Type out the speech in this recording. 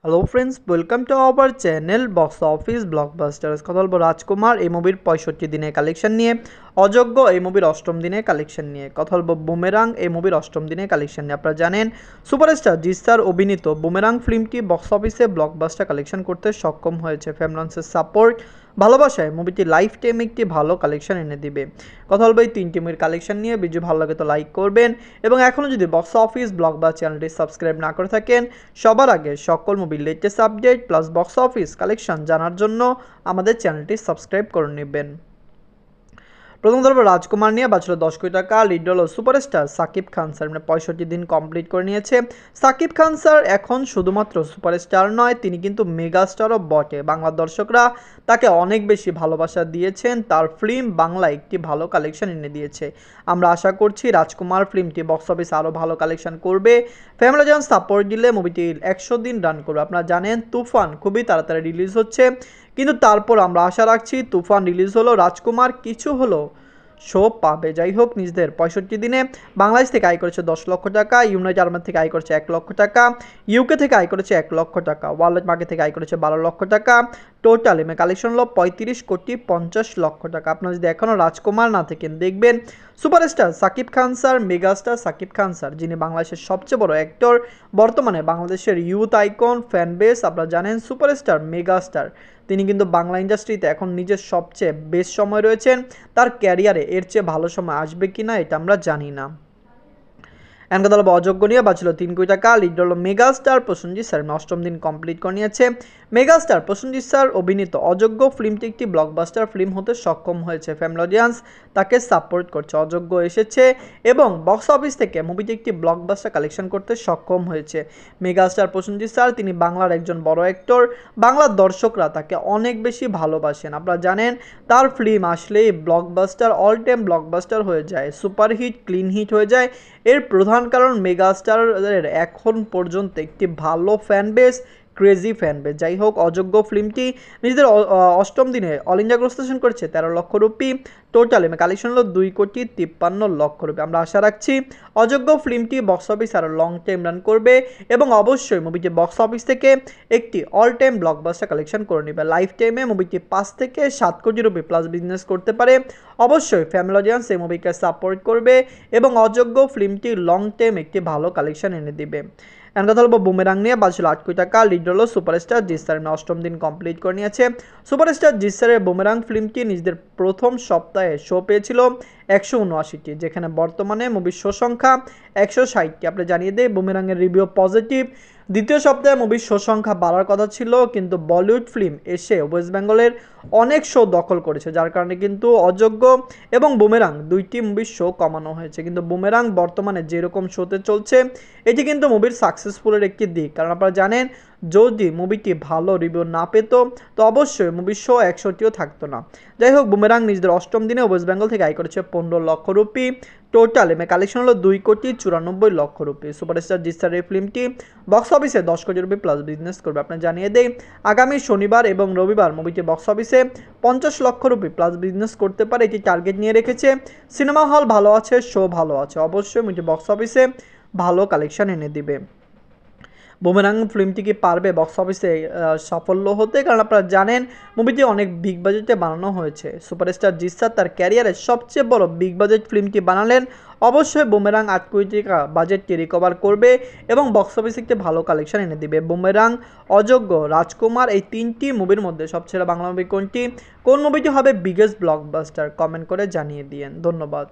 Hello friends, welcome to our channel box office blockbusters. কথা বলবো রাজকুমার এই মুভির 65 দিনের কালেকশন নিয়ে, অযোগ্য এই মুভির অষ্টম দিনের কালেকশন নিয়ে, কথা বলবো বুমেরাং এই মুভির অষ্টম দিনের কালেকশন নিয়ে। আপনারা জানেন সুপারস্টার জিৎ স্যার অভিনীত বুমেরাং ফিল্মটি বক্স অফিসে ব্লকবাস্টার কালেকশন করতে সক্ষম হয়েছে। ফ্যামিলিয়ান্সের সাপোর্ট, ভালোবাসায় মুভিটি লাইফ টাইম একটি ভালো কালেকশন এনে দিবে। কথা বলবো এই তিনটি মুভির কালেকশন নিয়ে। ভিডিও ভালো লাগে তো লাইক করবেন এবং এখনও যদি বক্স অফিস ব্লকবাস্টার চ্যানেলটি সাবস্ক্রাইব না করে থাকেন, সবার আগে সকল মুভির latest update plus box office collection জানার জন্য আমাদের চ্যানেলটি সাবস্ক্রাইব করে নেবেন। প্রথম ধরবো রাজকুমার নিয়ে। বাঁচল 10 কোটি টাকা। লিড হল সুপারস্টার সাকিব খান স্যার, মানে 65 দিন কমপ্লিট করে নিয়েছে। সাকিব খান স্যার এখন শুধুমাত্র সুপারস্টার নয়, তিনি কিন্তু মেগাস্টারও বটে। বাংলার দর্শকরা তাকে অনেক বেশি ভালোবাসা দিয়েছেন, তার ফিল্ম বাংলা একটি ভালো কালেকশন এনে দিয়েছে। আমরা আশা করছি রাজকুমার ফিল্মটি বক্স অফিসে আরও ভালো কালেকশন করবে। ফ্যামিলি জন সাপোর্ট দিলে মুভিটি 100 দিন রান করবে। আপনারা জানেন তুফান খুবই তাড়াতাড়ি রিলিজ হচ্ছে, কিন্তু তারপর আমরা আশা রাখছি তুফান রিলিজ হলো রাজকুমার কিছু হলো শো পাবে। যাই হোক, নিজেদের 65 দিনে বাংলাদেশ থেকে আয় করেছে 10 লক্ষ টাকা, ইউনাইটেড আরব থেকে আয় করেছে 1 লক্ষ টাকা, ইউকে থেকে আয় করেছে 1 লক্ষ টাকা, ওয়ার্ল্ড মার্কেট থেকে আয় করেছে 12 লক্ষ টাকা। টোটাল এমএ কালেকশন হলো 35 কোটি 50 লক্ষ টাকা। আপনারা যদি এখনও রাজকুমার না থাকেন, দেখবেন superstar Shakib Khan sir, megastar Shakib Khan sir, যিনি বাংলাদেশের সবচেয়ে বড় অ্যাক্টর, বর্তমানে বাংলাদেশের ইউথ আইকন, ফ্যান বেস। আপনারা জানেন সুপারস্টার মেগাস্টার, তিনি কিন্তু বাংলা ইন্ডাস্ট্রিতে এখন নিজের সবচেয়ে বেস্ট সময় রয়েছেন। তার ক্যারিয়ারে এর চেয়ে ভালো সময় আসবে কি না এটা আমরা জানি না। এমন কথা অযোগ্য নিয়ে বাঁচল 3 কোটি টাকা। লিড হল মেগাস্টার প্রসেনজিৎ স্যার, অষ্টম দিন কমপ্লিট করে নিয়েছে। মেগাস্টার প্রসেনজিৎ স্যার অভিনীত অযোগ্য ফিল্মটি একটি ব্লকবাস্টার ফিল্ম হতে সক্ষম হয়েছে। ফ্যামিলি অডিয়েন্স তাকে সাপোর্ট করছে। অযোগ্য এসেছে এবং বক্স অফিস থেকে মুভিটি একটি ব্লকবাস্টার কালেকশন করতে সক্ষম হয়েছে। মেগাস্টার প্রসেনজিৎ স্যার, তিনি বাংলার একজন বড় অ্যাক্টর, বাংলার দর্শকরা তাকে অনেক বেশি ভালোবাসেন। আপনারা জানেন তার ফিল্ম আসলেই ব্লকবাস্টার, অল টাইম ব্লকবাস্টার হয়ে যায়, সুপারহিট, ক্লিন হিট হয়ে যায়। এর প্রধান কারণ মেগাস্টারের এখন পর্যন্ত একটি ভালো fan base, crazy fan base. যাই হোক, অযোগ্য ফিল্মটি নিজেদের অষ্টম দিনে অল ইন্ডিয়া গ্রস করেছে 13 লক্ষ রুপি। টোটাল কালেকশন হলো 2 কোটি 53 লক্ষ রুপি। আমরা আশা রাখছি অযোগ্য ফিল্মটি বক্স অফিস আরও লং টাইম রান করবে এবং অবশ্যই মুভিটি বক্স অফিস থেকে একটি অল টাইম ব্লকবাস্টার কালেকশন করে নেবে। লাইফ টাইমে মুভিটি 5 থেকে 7 কোটি রুপি প্লাস বিজনেস করতে পারে। অবশ্যই ফ্যামিলি অডিয়েন্স এই মুভিকে সাপোর্ট করবে এবং অযোগ্য ফিল্মটি লং টাইম একটি ভালো কালেকশন এনে দিবে। এখন কথা বলবো বুমেরাং নিয়ে। বাঁচল 8 কোটি টাকা। লিড হলো সুপারস্টার জিৎ স্যার, অষ্টম দিন কমপ্লিট করে নিয়েছে। সুপারস্টার জিৎ স্যারের বুমেরাং ফিল্মটি নিজেদের প্রথম সপ্তাহে শো পেয়েছিল 179টি, যেখানে বর্তমানে মুভির শো সংখ্যা 160টি। আপনি জানিয়ে দেয় বুমেরাংয়ের রিভিউ পজিটিভ। দ্বিতীয় সপ্তাহে মুভির শো সংখ্যা বাড়ার কথা ছিল, কিন্তু বলিউড ফিল্ম এসে ওয়েস্ট বেঙ্গলের অনেক শো দখল করেছে, যার কারণে কিন্তু অযোগ্য এবং বুমেরাং দুইটি মুভির শো কমানো হয়েছে। কিন্তু বুমেরাং বর্তমানে যেরকম শোতে চলছে, এটি কিন্তু মুভির সাকসেসফুলের একটি দিক। কারণ আপনারা জানেন যদি মুভিটি ভালো রিভিউ না পেত তো অবশ্যই মুভির শো 100টিও থাকতো না। যাই হোক, বুমেরাং নিজেদের অষ্টম দিনে ওয়েস্ট বেঙ্গল থেকে আয় করেছে 15 লক্ষ রুপি। টোটাল এমএ কালেকশন হলো 2 কোটি 94 লক্ষ রুপি। সুপারস্টার জিৎ স্যারের ফিল্মটি বক্স অফিসে 10 কোটি রুপি প্লাস বিজনেস করবে। আপনার জানিয়ে দেই আগামী শনিবার এবং রবিবার মুভিটি বক্স অফিসে 50 লক্ষ রুপি প্লাস বিজনেস করতে পারে, এটি টার্গেট নিয়ে রেখেছে। সিনেমা হল ভালো আছে, শো ভালো আছে, অবশ্যই মুভিটি বক্স অফিসে ভালো কালেকশন এনে দিবে। বুমেরাং ফিল্মটি কি পারবে বক্স অফিসে সাফল্য হতে? কারণ আপনারা জানেন মুভিটি অনেক বিগ বাজেটে বানানো হয়েছে। সুপারস্টার জিৎ স্যার তার ক্যারিয়ারের সবচেয়ে বড় বিগ বাজেট ফিল্মটি বানালেন। অবশ্যই বুমেরাং 8 কোটি টাকা বাজেটটি রিকভার করবে এবং বক্স অফিসে একটি ভালো কালেকশন এনে দিবে। বুমেরাং, অযোগ্য, রাজকুমার এই তিনটি মুভির মধ্যে সবচেয়ে বাংলা মুভি কোনটি? কোন মুভিটি হবে বিগেস্ট ব্লকবাস্টার? কমেন্ট করে জানিয়ে দিয়েন। ধন্যবাদ।